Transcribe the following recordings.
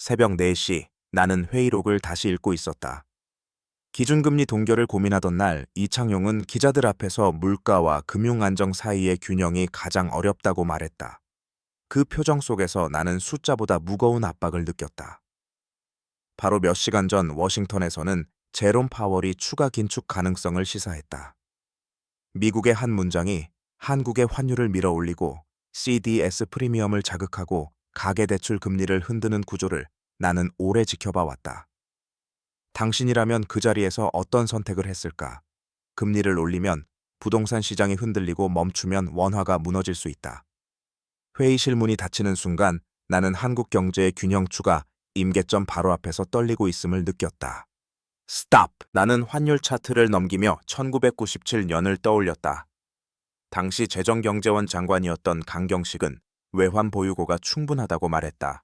새벽 4시, 나는 회의록을 다시 읽고 있었다. 기준금리 동결을 고민하던 날, 이창용은 기자들 앞에서 물가와 금융안정 사이의 균형이 가장 어렵다고 말했다. 그 표정 속에서 나는 숫자보다 무거운 압박을 느꼈다. 바로 몇 시간 전 워싱턴에서는 제롬 파월이 추가 긴축 가능성을 시사했다. 미국의 한 문장이 한국의 환율을 밀어올리고 CDS 프리미엄을 자극하고 가계대출 금리를 흔드는 구조를 나는 오래 지켜봐 왔다. 당신이라면 그 자리에서 어떤 선택을 했을까? 금리를 올리면 부동산 시장이 흔들리고 멈추면 원화가 무너질 수 있다. 회의실 문이 닫히는 순간 나는 한국 경제의 균형추가 임계점 바로 앞에서 떨리고 있음을 느꼈다. 스탑! 나는 환율 차트를 넘기며 1997년을 떠올렸다. 당시 재정경제원 장관이었던 강경식은 외환 보유고가 충분하다고 말했다.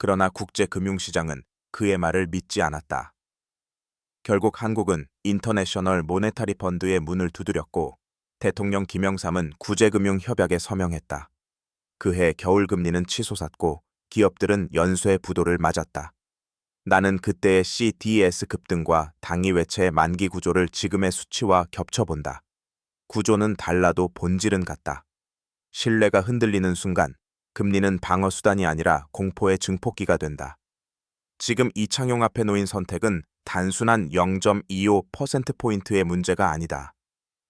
그러나 국제금융시장은 그의 말을 믿지 않았다. 결국 한국은 인터내셔널 모네타리 펀드의 문을 두드렸고 대통령 김영삼은 구제금융협약에 서명했다. 그해 겨울 금리는 치솟았고 기업들은 연쇄 부도를 맞았다. 나는 그때의 CDS 급등과 당위 외채의 만기 구조를 지금의 수치와 겹쳐본다. 구조는 달라도 본질은 같다. 신뢰가 흔들리는 순간 금리는 방어 수단이 아니라 공포의 증폭기가 된다. 지금 이창용 앞에 놓인 선택은 단순한 0.25%포인트의 문제가 아니다.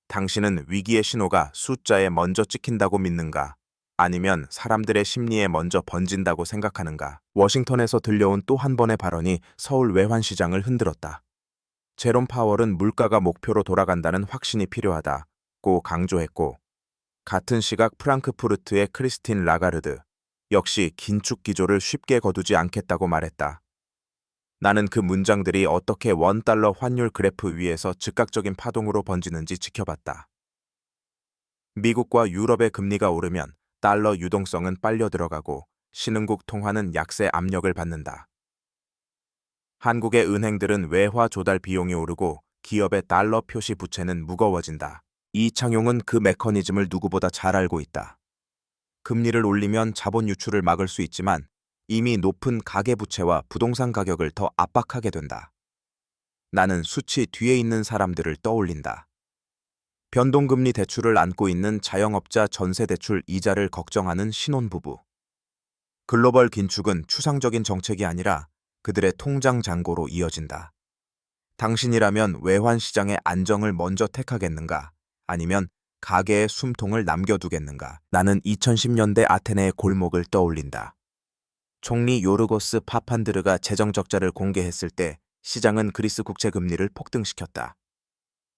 당신은 위기의 신호가 숫자에 먼저 찍힌다고 믿는가? 아니면 사람들의 심리에 먼저 번진다고 생각하는가? 워싱턴에서 들려온 또 한 번의 발언이 서울 외환시장을 흔들었다. 제롬 파월은 물가가 목표로 돌아간다는 확신이 필요하다고 강조했고, 같은 시각 프랑크푸르트의 크리스틴 라가르드 역시 긴축 기조를 쉽게 거두지 않겠다고 말했다. 나는 그 문장들이 어떻게 원달러 환율 그래프 위에서 즉각적인 파동으로 번지는지 지켜봤다. 미국과 유럽의 금리가 오르면 달러 유동성은 빨려 들어가고 신흥국 통화는 약세 압력을 받는다. 한국의 은행들은 외화 조달 비용이 오르고 기업의 달러 표시 부채는 무거워진다. 이창용은 그 메커니즘을 누구보다 잘 알고 있다. 금리를 올리면 자본 유출을 막을 수 있지만 이미 높은 가계부채와 부동산 가격을 더 압박하게 된다. 나는 수치 뒤에 있는 사람들을 떠올린다. 변동금리 대출을 안고 있는 자영업자 전세대출 이자를 걱정하는 신혼부부. 글로벌 긴축은 추상적인 정책이 아니라 그들의 통장 잔고로 이어진다. 당신이라면 외환시장의 안정을 먼저 택하겠는가? 아니면 가계의 숨통을 남겨두겠는가? 나는 2010년대 아테네의 골목을 떠올린다. 총리 요르고스 파판드르가 재정적자를 공개했을 때 시장은 그리스 국채 금리를 폭등시켰다.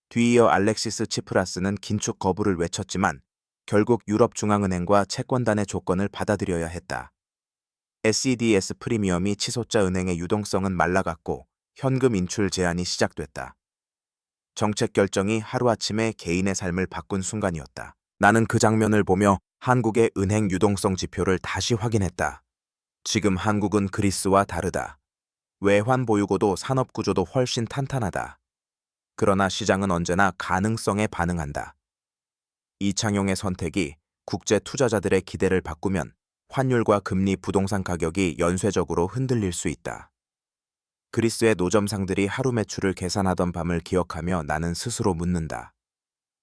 뒤이어 알렉시스 치프라스는 긴축 거부를 외쳤지만 결국 유럽중앙은행과 채권단의 조건을 받아들여야 했다. SEDS 프리미엄이 치솟자 은행의 유동성은 말라갔고 현금 인출 제한이 시작됐다. 정책 결정이 하루아침에 개인의 삶을 바꾼 순간이었다. 나는 그 장면을 보며 한국의 은행 유동성 지표를 다시 확인했다. 지금 한국은 그리스와 다르다. 외환 보유고도 산업 구조도 훨씬 탄탄하다. 그러나 시장은 언제나 가능성에 반응한다. 이창용의 선택이 국제 투자자들의 기대를 바꾸면 환율과 금리 부동산 가격이 연쇄적으로 흔들릴 수 있다. 그리스의 노점상들이 하루 매출을 계산하던 밤을 기억하며 나는 스스로 묻는다.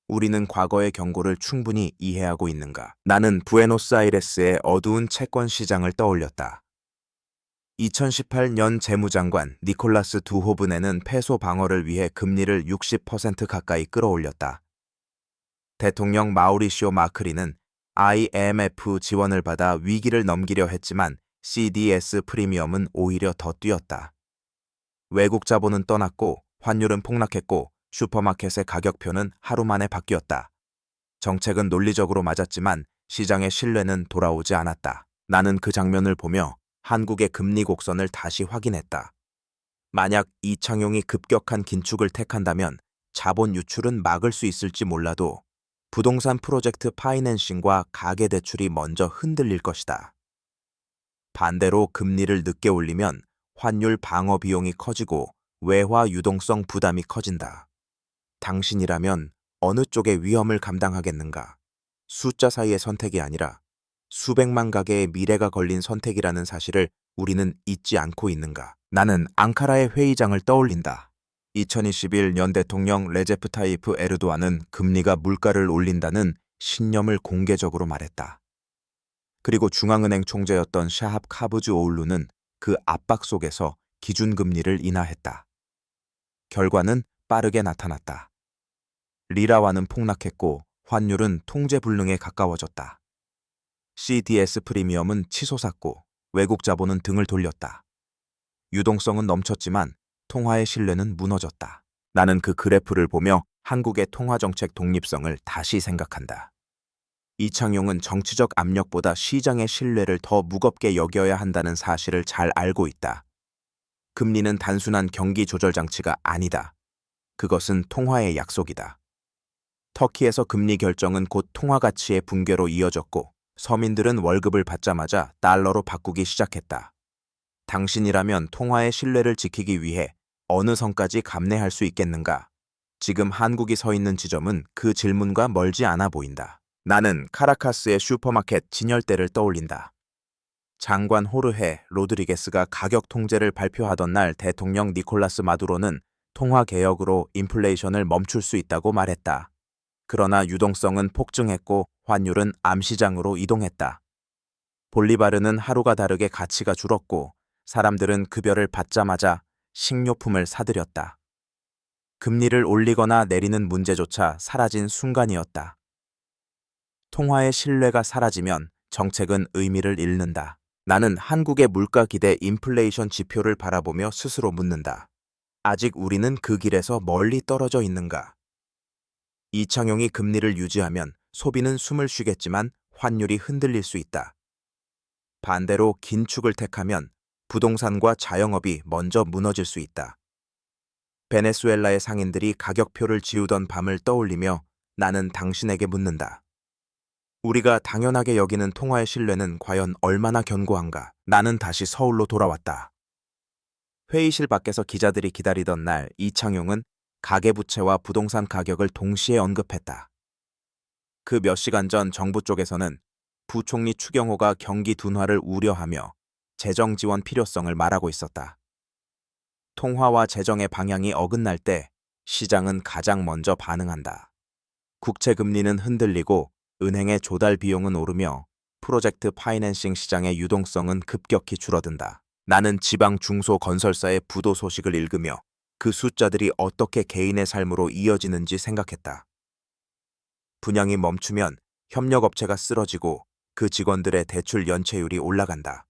우리는 과거의 경고를 충분히 이해하고 있는가? 나는 부에노스아이레스의 어두운 채권 시장을 떠올렸다. 2018년 재무장관 니콜라스 두호브네는 페소 방어를 위해 금리를 60% 가까이 끌어올렸다. 대통령 마우리시오 마크리는 IMF 지원을 받아 위기를 넘기려 했지만 CDS 프리미엄은 오히려 더 뛰었다. 외국 자본은 떠났고 환율은 폭락했고 슈퍼마켓의 가격표는 하루 만에 바뀌었다. 정책은 논리적으로 맞았지만 시장의 신뢰는 돌아오지 않았다. 나는 그 장면을 보며 한국의 금리 곡선을 다시 확인했다. 만약 이창용이 급격한 긴축을 택한다면 자본 유출은 막을 수 있을지 몰라도 부동산 프로젝트 파이낸싱과 가계대출이 먼저 흔들릴 것이다. 반대로 금리를 늦게 올리면 환율 방어 비용이 커지고 외화 유동성 부담이 커진다. 당신이라면 어느 쪽의 위험을 감당하겠는가? 숫자 사이의 선택이 아니라 수백만 가게의 미래가 걸린 선택이라는 사실을 우리는 잊지 않고 있는가? 나는 앙카라의 회의장을 떠올린다. 2021년 대통령 레제프 타이프 에르도안은 금리가 물가를 올린다는 신념을 공개적으로 말했다. 그리고 중앙은행 총재였던 샤합 카부즈 오울루는 그 압박 속에서 기준금리를 인하했다. 결과는 빠르게 나타났다. 리라화는 폭락했고 환율은 통제불능에 가까워졌다. CDS 프리미엄은 치솟았고 외국 자본은 등을 돌렸다. 유동성은 넘쳤지만 통화의 신뢰는 무너졌다. 나는 그 그래프를 보며 한국의 통화정책 독립성을 다시 생각한다. 이창용은 정치적 압력보다 시장의 신뢰를 더 무겁게 여겨야 한다는 사실을 잘 알고 있다. 금리는 단순한 경기 조절 장치가 아니다. 그것은 통화의 약속이다. 터키에서 금리 결정은 곧 통화 가치의 붕괴로 이어졌고 서민들은 월급을 받자마자 달러로 바꾸기 시작했다. 당신이라면 통화의 신뢰를 지키기 위해 어느 선까지 감내할 수 있겠는가? 지금 한국이 서 있는 지점은 그 질문과 멀지 않아 보인다. 나는 카라카스의 슈퍼마켓 진열대를 떠올린다. 장관 호르헤 로드리게스가 가격 통제를 발표하던 날 대통령 니콜라스 마두로는 통화 개혁으로 인플레이션을 멈출 수 있다고 말했다. 그러나 유동성은 폭증했고 환율은 암시장으로 이동했다. 볼리바르는 하루가 다르게 가치가 줄었고 사람들은 급여를 받자마자 식료품을 사들였다. 금리를 올리거나 내리는 문제조차 사라진 순간이었다. 통화의 신뢰가 사라지면 정책은 의미를 잃는다. 나는 한국의 물가 기대 인플레이션 지표를 바라보며 스스로 묻는다. 아직 우리는 그 길에서 멀리 떨어져 있는가? 이창용이 금리를 유지하면 소비는 숨을 쉬겠지만 환율이 흔들릴 수 있다. 반대로 긴축을 택하면 부동산과 자영업이 먼저 무너질 수 있다. 베네수엘라의 상인들이 가격표를 지우던 밤을 떠올리며 나는 당신에게 묻는다. 우리가 당연하게 여기는 통화의 신뢰는 과연 얼마나 견고한가? 나는 다시 서울로 돌아왔다. 회의실 밖에서 기자들이 기다리던 날 이창용은 가계부채와 부동산 가격을 동시에 언급했다. 그 몇 시간 전 정부 쪽에서는 부총리 추경호가 경기 둔화를 우려하며 재정 지원 필요성을 말하고 있었다. 통화와 재정의 방향이 어긋날 때 시장은 가장 먼저 반응한다. 국채 금리는 흔들리고 은행의 조달 비용은 오르며 프로젝트 파이낸싱 시장의 유동성은 급격히 줄어든다. 나는 지방 중소건설사의 부도 소식을 읽으며 그 숫자들이 어떻게 개인의 삶으로 이어지는지 생각했다. 분양이 멈추면 협력업체가 쓰러지고 그 직원들의 대출 연체율이 올라간다.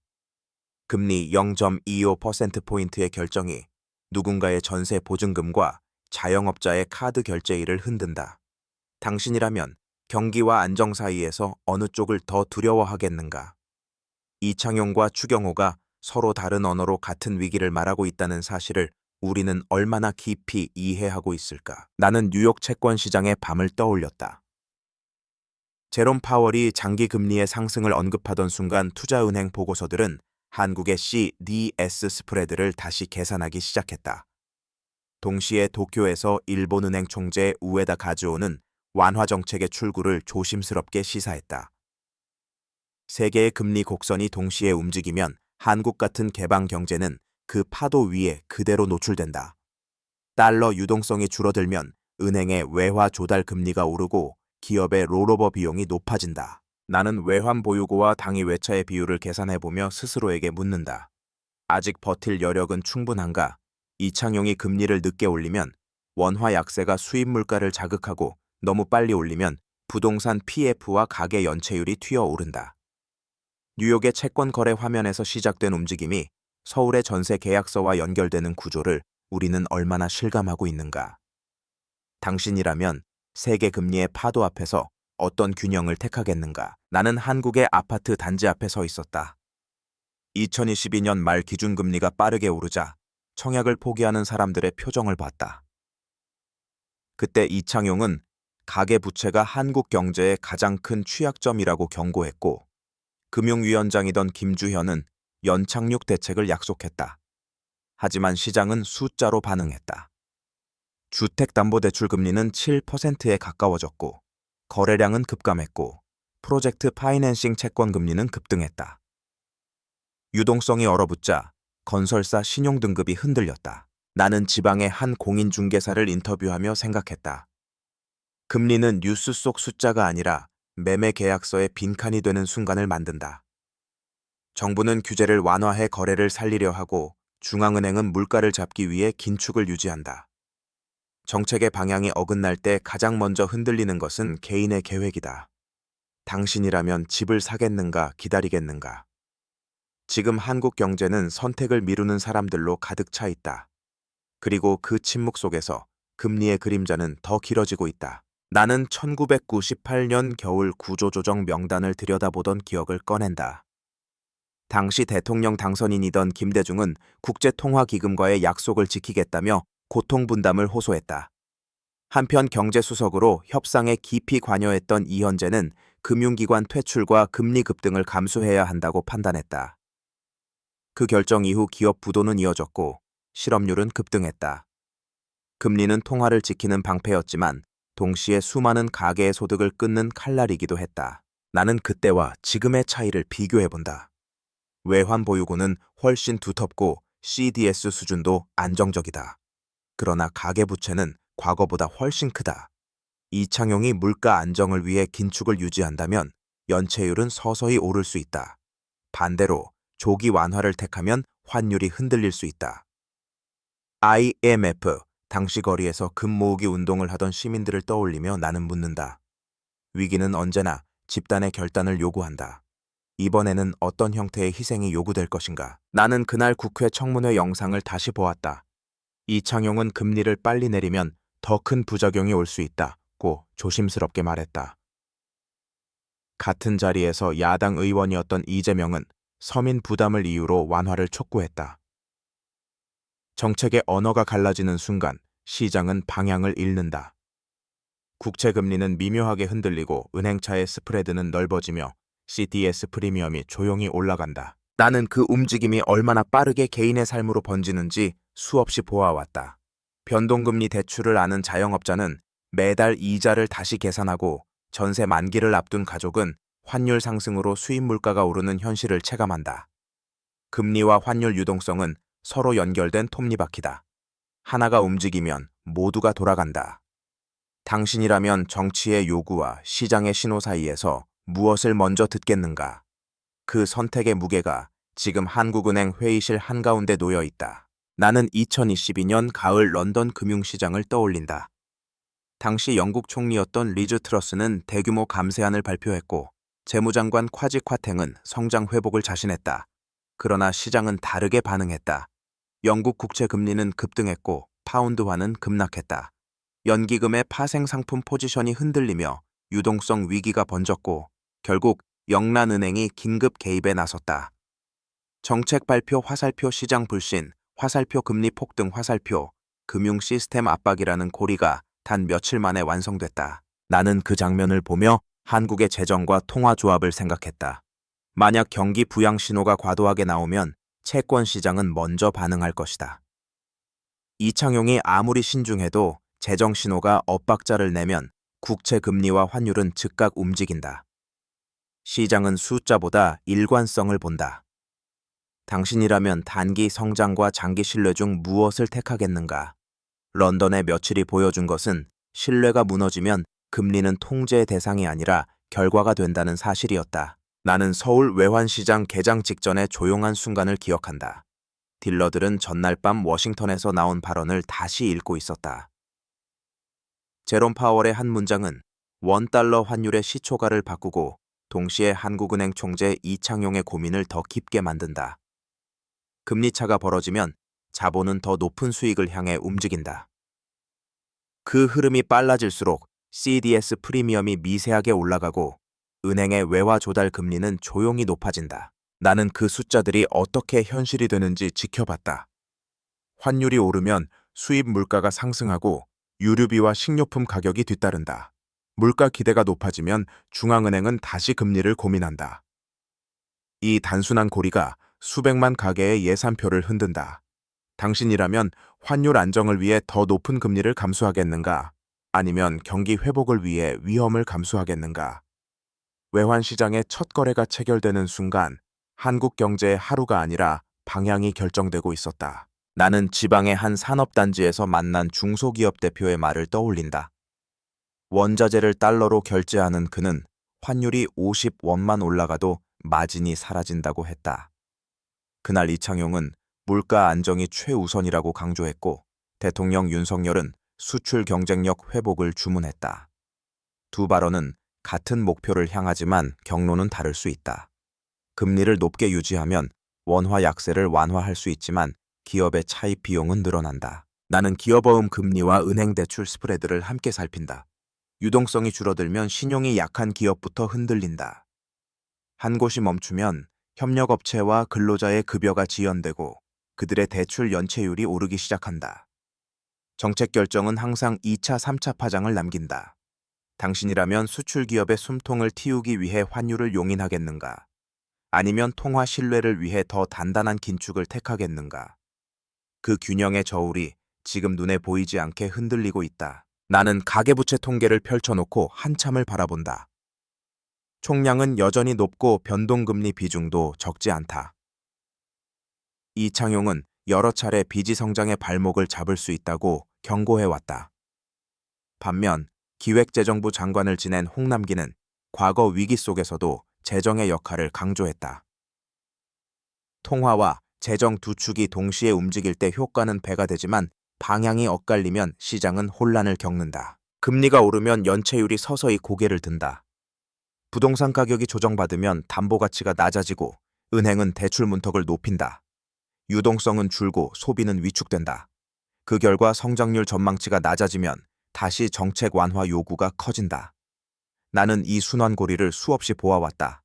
금리 0.25%포인트의 결정이 누군가의 전세 보증금과 자영업자의 카드 결제일을 흔든다. 당신이라면 경기와 안정 사이에서 어느 쪽을 더 두려워하겠는가? 이창용과 추경호가 서로 다른 언어로 같은 위기를 말하고 있다는 사실을 우리는 얼마나 깊이 이해하고 있을까? 나는 뉴욕 채권 시장의 밤을 떠올렸다. 제롬 파월이 장기 금리의 상승을 언급하던 순간 투자은행 보고서들은 한국의 CDS 스프레드를 다시 계산하기 시작했다. 동시에 도쿄에서 일본은행 총재 우에다 가즈오는 완화 정책의 출구를 조심스럽게 시사했다. 세계의 금리 곡선이 동시에 움직이면 한국 같은 개방 경제는 그 파도 위에 그대로 노출된다. 달러 유동성이 줄어들면 은행의 외화 조달 금리가 오르고 기업의 롤오버 비용이 높아진다. 나는 외환 보유고와 당위 외차의 비율을 계산해보며 스스로에게 묻는다. 아직 버틸 여력은 충분한가? 이창용이 금리를 늦게 올리면 원화 약세가 수입 물가를 자극하고 너무 빨리 올리면 부동산 PF와 가계 연체율이 튀어오른다. 뉴욕의 채권 거래 화면에서 시작된 움직임이 서울의 전세 계약서와 연결되는 구조를 우리는 얼마나 실감하고 있는가? 당신이라면 세계 금리의 파도 앞에서 어떤 균형을 택하겠는가? 나는 한국의 아파트 단지 앞에 서 있었다. 2022년 말 기준금리가 빠르게 오르자 청약을 포기하는 사람들의 표정을 봤다. 그때 이창용은 가계부채가 한국 경제의 가장 큰 취약점이라고 경고했고 금융위원장이던 김주현은 연착륙 대책을 약속했다. 하지만 시장은 숫자로 반응했다. 주택담보대출 금리는 7%에 가까워졌고 거래량은 급감했고 프로젝트 파이낸싱 채권 금리는 급등했다. 유동성이 얼어붙자 건설사 신용등급이 흔들렸다. 나는 지방의 한 공인중개사를 인터뷰하며 생각했다. 금리는 뉴스 속 숫자가 아니라 매매 계약서의 빈칸이 되는 순간을 만든다. 정부는 규제를 완화해 거래를 살리려 하고 중앙은행은 물가를 잡기 위해 긴축을 유지한다. 정책의 방향이 어긋날 때 가장 먼저 흔들리는 것은 개인의 계획이다. 당신이라면 집을 사겠는가, 기다리겠는가? 지금 한국 경제는 선택을 미루는 사람들로 가득 차 있다. 그리고 그 침묵 속에서 금리의 그림자는 더 길어지고 있다. 나는 1998년 겨울 구조조정 명단을 들여다보던 기억을 꺼낸다. 당시 대통령 당선인이던 김대중은 국제통화기금과의 약속을 지키겠다며 고통분담을 호소했다. 한편 경제수석으로 협상에 깊이 관여했던 이현재는 금융기관 퇴출과 금리 급등을 감수해야 한다고 판단했다. 그 결정 이후 기업 부도는 이어졌고 실업률은 급등했다. 금리는 통화를 지키는 방패였지만 동시에 수많은 가계의 소득을 끊는 칼날이기도 했다. 나는 그때와 지금의 차이를 비교해본다. 외환 보유고는 훨씬 두텁고 CDS 수준도 안정적이다. 그러나 가계부채는 과거보다 훨씬 크다. 이창용이 물가 안정을 위해 긴축을 유지한다면 연체율은 서서히 오를 수 있다. 반대로 조기 완화를 택하면 환율이 흔들릴 수 있다. IMF, 당시 거리에서 금 모으기 운동을 하던 시민들을 떠올리며 나는 묻는다. 위기는 언제나 집단의 결단을 요구한다. 이번에는 어떤 형태의 희생이 요구될 것인가? 나는 그날 국회 청문회 영상을 다시 보았다. 이창용은 금리를 빨리 내리면 더 큰 부작용이 올 수 있다고 조심스럽게 말했다. 같은 자리에서 야당 의원이었던 이재명은 서민 부담을 이유로 완화를 촉구했다. 정책의 언어가 갈라지는 순간 시장은 방향을 잃는다. 국채 금리는 미묘하게 흔들리고 은행차의 스프레드는 넓어지며 CDS 프리미엄이 조용히 올라간다. 나는 그 움직임이 얼마나 빠르게 개인의 삶으로 번지는지 수없이 보아왔다. 변동금리 대출을 아는 자영업자는 매달 이자를 다시 계산하고 전세 만기를 앞둔 가족은 환율 상승으로 수입 물가가 오르는 현실을 체감한다. 금리와 환율 유동성은 서로 연결된 톱니바퀴다. 하나가 움직이면 모두가 돌아간다. 당신이라면 정치의 요구와 시장의 신호 사이에서 무엇을 먼저 듣겠는가? 그 선택의 무게가 지금 한국은행 회의실 한가운데 놓여 있다. 나는 2022년 가을 런던 금융시장을 떠올린다. 당시 영국 총리였던 리즈 트러스는 대규모 감세안을 발표했고 재무장관 콰지 콰탱은 성장 회복을 자신했다. 그러나 시장은 다르게 반응했다. 영국 국채 금리는 급등했고 파운드화는 급락했다. 연기금의 파생 상품 포지션이 흔들리며 유동성 위기가 번졌고 결국 영란은행이 긴급 개입에 나섰다. 정책 발표 화살표 시장 불신, 화살표 금리 폭등 화살표, 금융 시스템 압박이라는 고리가 단 며칠 만에 완성됐다. 나는 그 장면을 보며 한국의 재정과 통화 조합을 생각했다. 만약 경기 부양 신호가 과도하게 나오면 채권 시장은 먼저 반응할 것이다. 이창용이 아무리 신중해도 재정 신호가 엇박자를 내면 국채 금리와 환율은 즉각 움직인다. 시장은 숫자보다 일관성을 본다. 당신이라면 단기 성장과 장기 신뢰 중 무엇을 택하겠는가? 런던의 며칠이 보여준 것은 신뢰가 무너지면 금리는 통제의 대상이 아니라 결과가 된다는 사실이었다. 나는 서울 외환시장 개장 직전의 조용한 순간을 기억한다. 딜러들은 전날 밤 워싱턴에서 나온 발언을 다시 읽고 있었다. 제롬 파월의 한 문장은 $1 환율의 시초가를 바꾸고 동시에 한국은행 총재 이창용의 고민을 더 깊게 만든다. 금리차가 벌어지면 자본은 더 높은 수익을 향해 움직인다. 그 흐름이 빨라질수록 CDS 프리미엄이 미세하게 올라가고 은행의 외화 조달 금리는 조용히 높아진다. 나는 그 숫자들이 어떻게 현실이 되는지 지켜봤다. 환율이 오르면 수입 물가가 상승하고 유류비와 식료품 가격이 뒤따른다. 물가 기대가 높아지면 중앙은행은 다시 금리를 고민한다. 이 단순한 고리가 수백만 가계의 예산표를 흔든다. 당신이라면 환율 안정을 위해 더 높은 금리를 감수하겠는가? 아니면 경기 회복을 위해 위험을 감수하겠는가? 외환시장의 첫 거래가 체결되는 순간 한국 경제의 하루가 아니라 방향이 결정되고 있었다. 나는 지방의 한 산업단지에서 만난 중소기업 대표의 말을 떠올린다. 원자재를 달러로 결제하는 그는 환율이 50원만 올라가도 마진이 사라진다고 했다. 그날 이창용은 물가 안정이 최우선이라고 강조했고 대통령 윤석열은 수출 경쟁력 회복을 주문했다. 두 발언은 같은 목표를 향하지만 경로는 다를 수 있다. 금리를 높게 유지하면 원화 약세를 완화할 수 있지만 기업의 차입 비용은 늘어난다. 나는 기업어음 금리와 은행 대출 스프레드를 함께 살핀다. 유동성이 줄어들면 신용이 약한 기업부터 흔들린다. 한 곳이 멈추면 협력업체와 근로자의 급여가 지연되고 그들의 대출 연체율이 오르기 시작한다. 정책 결정은 항상 2차, 3차 파장을 남긴다. 당신이라면 수출 기업의 숨통을 틔우기 위해 환율을 용인하겠는가? 아니면 통화 신뢰를 위해 더 단단한 긴축을 택하겠는가? 그 균형의 저울이 지금 눈에 보이지 않게 흔들리고 있다. 나는 가계부채 통계를 펼쳐놓고 한참을 바라본다. 총량은 여전히 높고 변동금리 비중도 적지 않다. 이창용은 여러 차례 비지 성장의 발목을 잡을 수 있다고 경고해왔다. 반면 기획재정부 장관을 지낸 홍남기는 과거 위기 속에서도 재정의 역할을 강조했다. 통화와 재정 두 축이 동시에 움직일 때 효과는 배가 되지만 방향이 엇갈리면 시장은 혼란을 겪는다. 금리가 오르면 연체율이 서서히 고개를 든다. 부동산 가격이 조정받으면 담보 가치가 낮아지고 은행은 대출 문턱을 높인다. 유동성은 줄고 소비는 위축된다. 그 결과 성장률 전망치가 낮아지면 다시 정책 완화 요구가 커진다. 나는 이 순환고리를 수없이 보아왔다.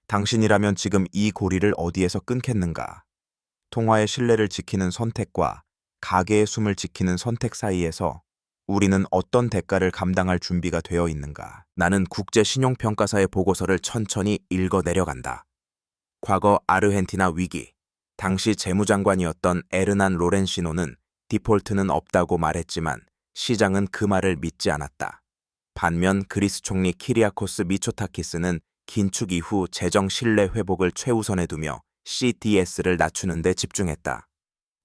당신이라면 지금 이 고리를 어디에서 끊겠는가? 통화의 신뢰를 지키는 선택과 가계의 숨을 지키는 선택 사이에서 우리는 어떤 대가를 감당할 준비가 되어 있는가? 나는 국제신용평가사의 보고서를 천천히 읽어 내려간다. 과거 아르헨티나 위기, 당시 재무장관이었던 에르난 로렌시노는 디폴트는 없다고 말했지만 시장은 그 말을 믿지 않았다. 반면 그리스 총리 키리아코스 미초타키스는 긴축 이후 재정 신뢰 회복을 최우선에 두며 CDS를 낮추는 데 집중했다.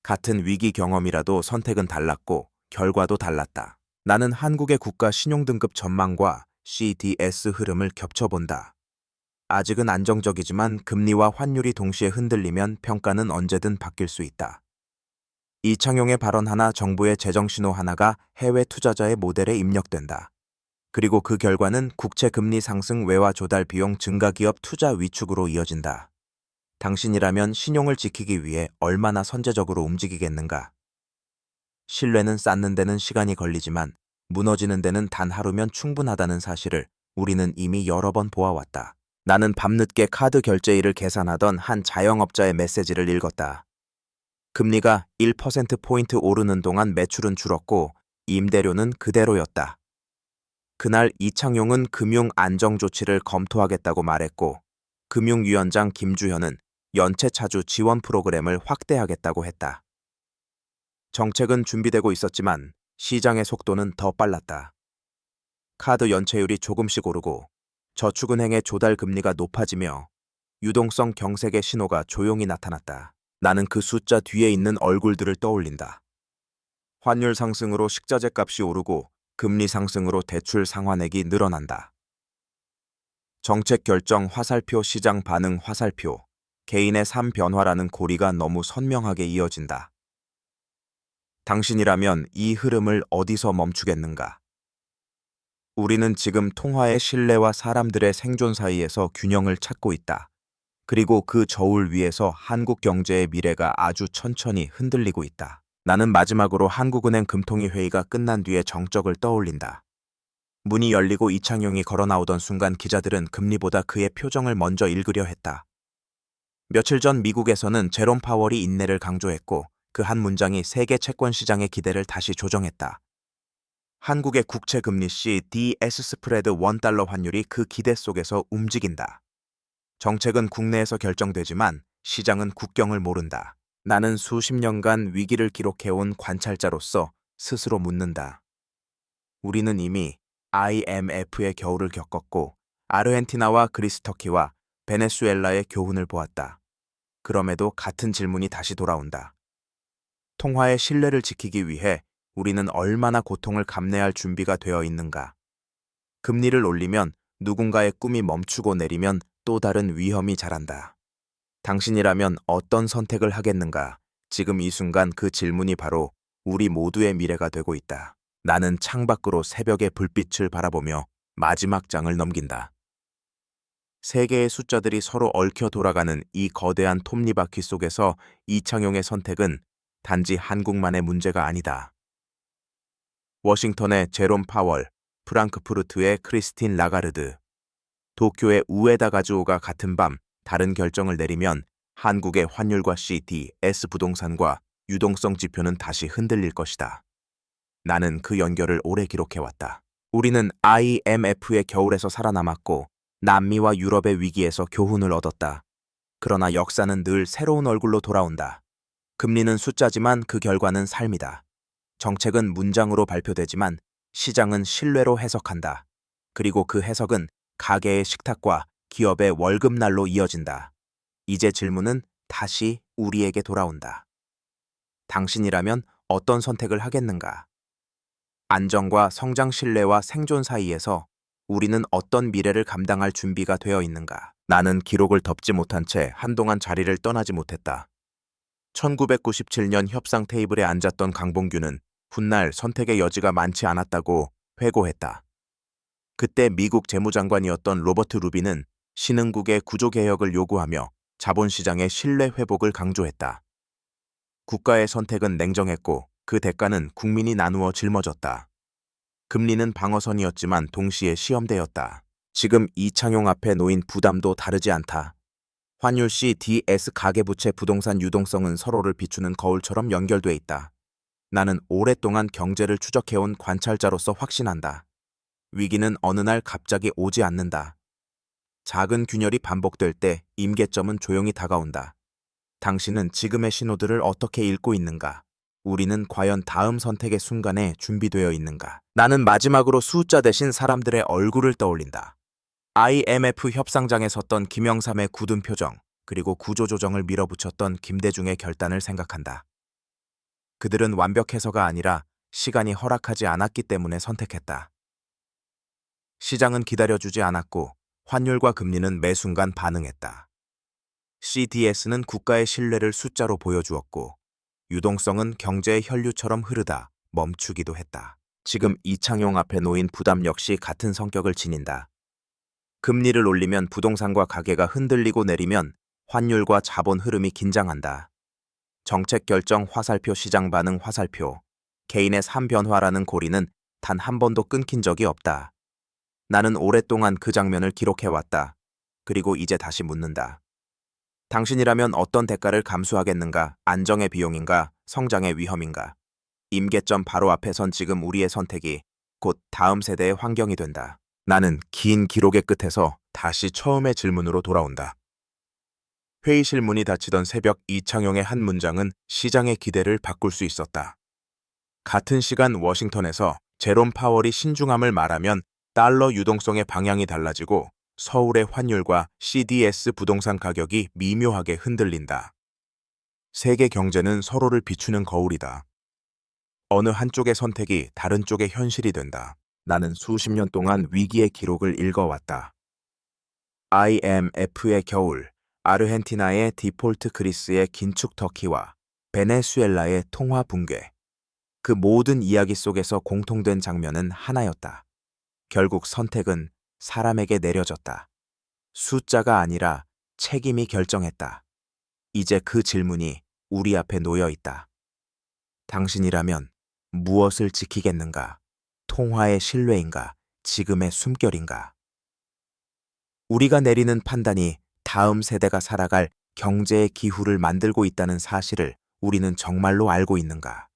같은 위기 경험이라도 선택은 달랐고 결과도 달랐다. 나는 한국의 국가 신용등급 전망과 CDS 흐름을 겹쳐본다. 아직은 안정적이지만 금리와 환율이 동시에 흔들리면 평가는 언제든 바뀔 수 있다. 이창용의 발언 하나, 정부의 재정 신호 하나가 해외 투자자의 모델에 입력된다. 그리고 그 결과는 국채 금리 상승, 외화 조달 비용 증가, 기업 투자 위축으로 이어진다. 당신이라면 신용을 지키기 위해 얼마나 선제적으로 움직이겠는가? 신뢰는 쌓는 데는 시간이 걸리지만 무너지는 데는 단 하루면 충분하다는 사실을 우리는 이미 여러 번 보아왔다. 나는 밤늦게 카드 결제일을 계산하던 한 자영업자의 메시지를 읽었다. 금리가 1%포인트 오르는 동안 매출은 줄었고 임대료는 그대로였다. 그날 이창용은 금융 안정 조치를 검토하겠다고 말했고 금융위원장 김주현은 연체 차주 지원 프로그램을 확대하겠다고 했다. 정책은 준비되고 있었지만 시장의 속도는 더 빨랐다. 카드 연체율이 조금씩 오르고 저축은행의 조달 금리가 높아지며 유동성 경색의 신호가 조용히 나타났다. 나는 그 숫자 뒤에 있는 얼굴들을 떠올린다. 환율 상승으로 식자재 값이 오르고 금리 상승으로 대출 상환액이 늘어난다. 정책 결정 화살표, 시장 반응 화살표, 개인의 삶 변화라는 고리가 너무 선명하게 이어진다. 당신이라면 이 흐름을 어디서 멈추겠는가? 우리는 지금 통화의 신뢰와 사람들의 생존 사이에서 균형을 찾고 있다. 그리고 그 저울 위에서 한국 경제의 미래가 아주 천천히 흔들리고 있다. 나는 마지막으로 한국은행 금통위 회의가 끝난 뒤에 정적을 떠올린다. 문이 열리고 이창용이 걸어 나오던 순간 기자들은 금리보다 그의 표정을 먼저 읽으려 했다. 며칠 전 미국에서는 제롬 파월이 인내를 강조했고 그 한 문장이 세계 채권 시장의 기대를 다시 조정했다. 한국의 국채 금리 CDS 스프레드 $1 환율이 그 기대 속에서 움직인다. 정책은 국내에서 결정되지만 시장은 국경을 모른다. 나는 수십 년간 위기를 기록해온 관찰자로서 스스로 묻는다. 우리는 이미 IMF의 겨울을 겪었고 아르헨티나와 그리스, 터키와 베네수엘라의 교훈을 보았다. 그럼에도 같은 질문이 다시 돌아온다. 통화의 신뢰를 지키기 위해 우리는 얼마나 고통을 감내할 준비가 되어 있는가? 금리를 올리면 누군가의 꿈이 멈추고 내리면 또 다른 위험이 자란다. 당신이라면 어떤 선택을 하겠는가? 지금 이 순간 그 질문이 바로 우리 모두의 미래가 되고 있다. 나는 창밖으로 새벽의 불빛을 바라보며 마지막 장을 넘긴다. 세계의 숫자들이 서로 얽혀 돌아가는 이 거대한 톱니바퀴 속에서 이창용의 선택은 단지 한국만의 문제가 아니다. 워싱턴의 제롬 파월, 프랑크푸르트의 크리스틴 라가르드, 도쿄의 우에다 가즈오가 같은 밤 다른 결정을 내리면 한국의 환율과 CDS 부동산과 유동성 지표는 다시 흔들릴 것이다. 나는 그 연결을 오래 기록해왔다. 우리는 IMF의 겨울에서 살아남았고 남미와 유럽의 위기에서 교훈을 얻었다. 그러나 역사는 늘 새로운 얼굴로 돌아온다. 금리는 숫자지만 그 결과는 삶이다. 정책은 문장으로 발표되지만 시장은 신뢰로 해석한다. 그리고 그 해석은 가게의 식탁과 기업의 월급날로 이어진다. 이제 질문은 다시 우리에게 돌아온다. 당신이라면 어떤 선택을 하겠는가? 안정과 성장 신뢰와 생존 사이에서 우리는 어떤 미래를 감당할 준비가 되어 있는가? 나는 기록을 덮지 못한 채 한동안 자리를 떠나지 못했다. 1997년 협상 테이블에 앉았던 강봉규는 훗날 선택의 여지가 많지 않았다고 회고했다. 그때 미국 재무장관이었던 로버트 루비는 신흥국의 구조개혁을 요구하며 자본시장의 신뢰 회복을 강조했다. 국가의 선택은 냉정했고 그 대가는 국민이 나누어 짊어졌다. 금리는 방어선이었지만 동시에 시험대였다. 지금 이창용 앞에 놓인 부담도 다르지 않다. 환율 CDS 가계부채 부동산 유동성은 서로를 비추는 거울처럼 연결돼 있다. 나는 오랫동안 경제를 추적해온 관찰자로서 확신한다. 위기는 어느 날 갑자기 오지 않는다. 작은 균열이 반복될 때 임계점은 조용히 다가온다. 당신은 지금의 신호들을 어떻게 읽고 있는가? 우리는 과연 다음 선택의 순간에 준비되어 있는가? 나는 마지막으로 숫자 대신 사람들의 얼굴을 떠올린다. IMF 협상장에 섰던 김영삼의 굳은 표정, 그리고 구조조정을 밀어붙였던 김대중의 결단을 생각한다. 그들은 완벽해서가 아니라 시간이 허락하지 않았기 때문에 선택했다. 시장은 기다려주지 않았고 환율과 금리는 매 순간 반응했다. CDS는 국가의 신뢰를 숫자로 보여주었고 유동성은 경제의 혈류처럼 흐르다 멈추기도 했다. 지금 이창용 앞에 놓인 부담 역시 같은 성격을 지닌다. 금리를 올리면 부동산과 가계가 흔들리고 내리면 환율과 자본 흐름이 긴장한다. 정책 결정 화살표, 시장 반응 화살표, 개인의 삶 변화라는 고리는 단 한 번도 끊긴 적이 없다. 나는 오랫동안 그 장면을 기록해왔다. 그리고 이제 다시 묻는다. 당신이라면 어떤 대가를 감수하겠는가? 안정의 비용인가? 성장의 위험인가? 임계점 바로 앞에 선 지금 우리의 선택이 곧 다음 세대의 환경이 된다. 나는 긴 기록의 끝에서 다시 처음의 질문으로 돌아온다. 회의실 문이 닫히던 새벽 이창용의 한 문장은 시장의 기대를 바꿀 수 있었다. 같은 시간 워싱턴에서 제롬 파월이 신중함을 말하면 달러 유동성의 방향이 달라지고 서울의 환율과 CDS 부동산 가격이 미묘하게 흔들린다. 세계 경제는 서로를 비추는 거울이다. 어느 한쪽의 선택이 다른 쪽의 현실이 된다. 나는 수십 년 동안 위기의 기록을 읽어왔다. IMF의 겨울, 아르헨티나의 디폴트, 그리스의 긴축 터키와 베네수엘라의 통화 붕괴. 그 모든 이야기 속에서 공통된 장면은 하나였다. 결국 선택은 사람에게 내려졌다. 숫자가 아니라 책임이 결정했다. 이제 그 질문이 우리 앞에 놓여 있다. 당신이라면 무엇을 지키겠는가? 통화의 신뢰인가? 지금의 숨결인가? 우리가 내리는 판단이 다음 세대가 살아갈 경제의 기후를 만들고 있다는 사실을 우리는 정말로 알고 있는가?